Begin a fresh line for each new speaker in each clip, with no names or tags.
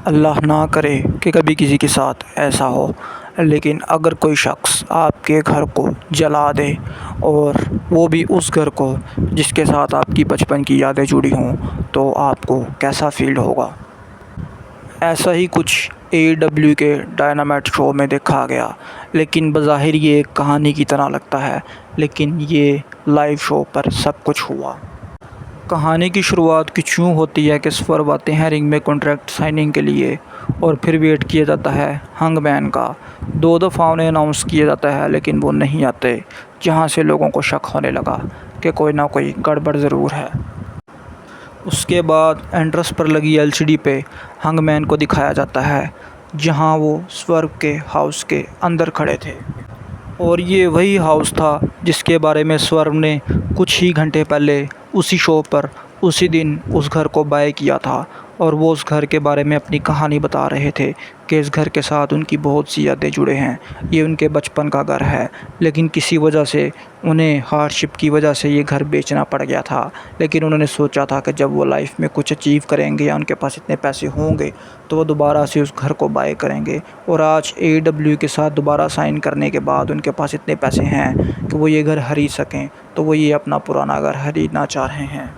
अल्लाह ना करे कि कभी किसी के साथ ऐसा हो, लेकिन अगर कोई शख्स आपके घर को जला दे और वो भी उस घर को जिसके साथ आपकी बचपन की यादें जुड़ी हों, तो आपको कैसा फ़ील होगा। ऐसा ही कुछ AEW के डायनामाइट शो में देखा गया, लेकिन बज़ाहिर ये एक कहानी की तरह लगता है, लेकिन ये लाइव शो पर सब कुछ हुआ। कहानी की शुरुआत कुछ यूँ होती है कि स्वर्व आते हैं रिंग में कॉन्ट्रैक्ट साइनिंग के लिए, और फिर वेट किया जाता है हंगमैन का। 2 दफ़ा उन्हें अनाउंस किया जाता है, लेकिन वो नहीं आते, जहाँ से लोगों को शक होने लगा कि कोई ना कोई गड़बड़ ज़रूर है। उसके बाद एंट्रेंस पर लगी LCD पे हंगमैन को दिखाया जाता है, जहाँ वो स्वर्व के हाउस के अंदर खड़े थे, और ये वही हाउस था जिसके बारे में स्वर्व ने कुछ ही घंटे पहले उसी शो पर उसी दिन उस घर को बाय किया था। और वो उस घर के बारे में अपनी कहानी बता रहे थे कि इस घर के साथ उनकी बहुत सी यादें जुड़े हैं, ये उनके बचपन का घर है, लेकिन किसी वजह से उन्हें हार्डशिप की वजह से ये घर बेचना पड़ गया था। लेकिन उन्होंने सोचा था कि जब वो लाइफ में कुछ अचीव करेंगे या उनके पास इतने पैसे होंगे तो वो दोबारा से उस घर को बाय करेंगे। और आज AEW के साथ दोबारा साइन करने के बाद उनके पास इतने पैसे हैं कि वो ये घर खरीद सकें, तो वो ये अपना पुराना घर खरीदना चाह रहे हैं।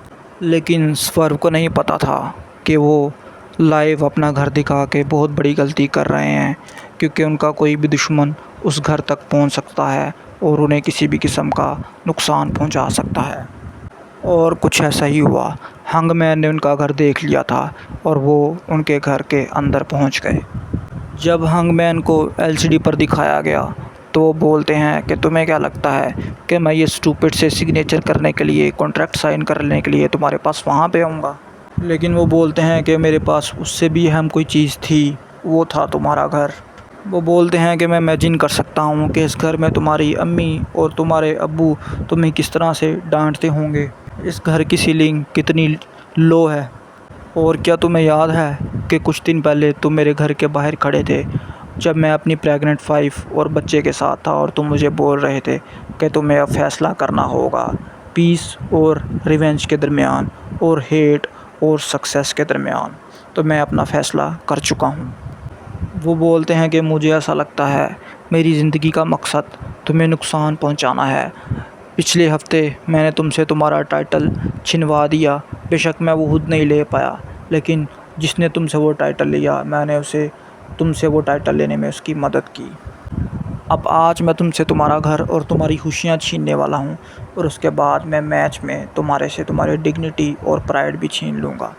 लेकिन स्वर्व को नहीं पता था कि वो लाइव अपना घर दिखा के बहुत बड़ी गलती कर रहे हैं, क्योंकि उनका कोई भी दुश्मन उस घर तक पहुंच सकता है और उन्हें किसी भी किस्म का नुकसान पहुंचा सकता है। और कुछ ऐसा ही हुआ। हंगमैन ने उनका घर देख लिया था और वो उनके घर के अंदर पहुंच गए। जब हंगमैन को LCD पर दिखाया गया तो वो बोलते हैं कि तुम्हें क्या लगता है कि मैं ये स्टूपिड से सिग्नेचर करने के लिए, कॉन्ट्रैक्ट साइन करने के लिए तुम्हारे पास वहाँ पे आऊँगा। लेकिन वो बोलते हैं कि मेरे पास उससे भी अहम कोई चीज़ थी, वो था तुम्हारा घर। वो बोलते हैं कि मैं इमेजिन कर सकता हूँ कि इस घर में तुम्हारी अम्मी और तुम्हारे अब्बू तुम्हें किस तरह से डांटते होंगे। इस घर की सीलिंग कितनी लो है, और क्या तुम्हें याद है कि कुछ दिन पहले तुम मेरे घर के बाहर खड़े थे जब मैं अपनी प्रेग्नेंट वाइफ और बच्चे के साथ था, और तुम मुझे बोल रहे थे कि तुम्हें अब फैसला करना होगा पीस और रिवेंज के दरमियान, और हेट और सक्सेस के दरमियान। तो मैं अपना फ़ैसला कर चुका हूँ। वो बोलते हैं कि मुझे ऐसा लगता है मेरी ज़िंदगी का मकसद तुम्हें नुकसान पहुँचाना है। पिछले हफ्ते मैंने तुमसे तुम्हारा टाइटल छिनवा दिया, बेशक मैं वो खुद नहीं ले पाया, लेकिन जिसने तुमसे वो टाइटल लिया मैंने तुमसे वो टाइटल लेने में उसकी मदद की। अब आज मैं तुमसे तुम्हारा घर और तुम्हारी खुशियाँ छीनने वाला हूँ, और उसके बाद मैं मैच में तुम्हारे से तुम्हारी डिग्निटी और प्राइड भी छीन लूँगा।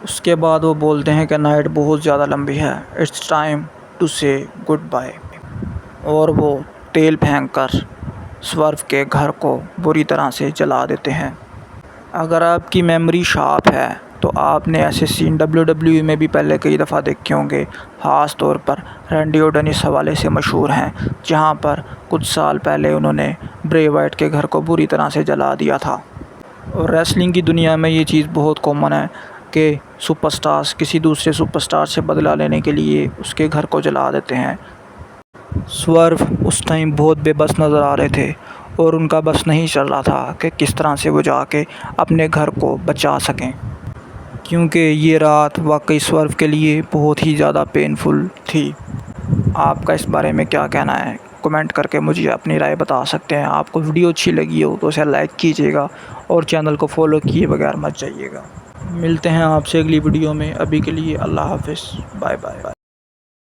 उसके बाद वो बोलते हैं कि नाइट बहुत ज़्यादा लंबी है, इट्स टाइम टू से गुड बाय। और वो तेल फेंककर स्वर्व के घर को बुरी तरह से जला देते हैं। अगर आपकी मेमोरी शार्प है तो आपने ऐसे सीन WWE में भी पहले कई दफ़ा देखे होंगे। ख़ास तौर पर रैंडी ऑर्टन इस हवाले से मशहूर हैं, जहां पर कुछ साल पहले उन्होंने ब्रे वाइट के घर को बुरी तरह से जला दिया था। और रेसलिंग की दुनिया में ये चीज़ बहुत कॉमन है कि सुपरस्टार्स किसी दूसरे सुपरस्टार से बदला लेने के लिए उसके घर को जला देते हैं। स्वर्व उस टाइम बहुत बेबस नज़र आ रहे थे, और उनका बस नहीं चल रहा था कि किस तरह से वो जाके अपने घर को बचा सकें, क्योंकि ये रात वाकई स्वर्व के लिए बहुत ही ज़्यादा पेनफुल थी। आपका इस बारे में क्या कहना है? कमेंट करके मुझे अपनी राय बता सकते हैं। आपको वीडियो अच्छी लगी हो तो उसे लाइक कीजिएगा और चैनल को फॉलो किए बगैर मत जाइएगा। मिलते हैं आपसे अगली वीडियो में। अभी के लिए अल्लाह हाफ़िज़, बाय बाय।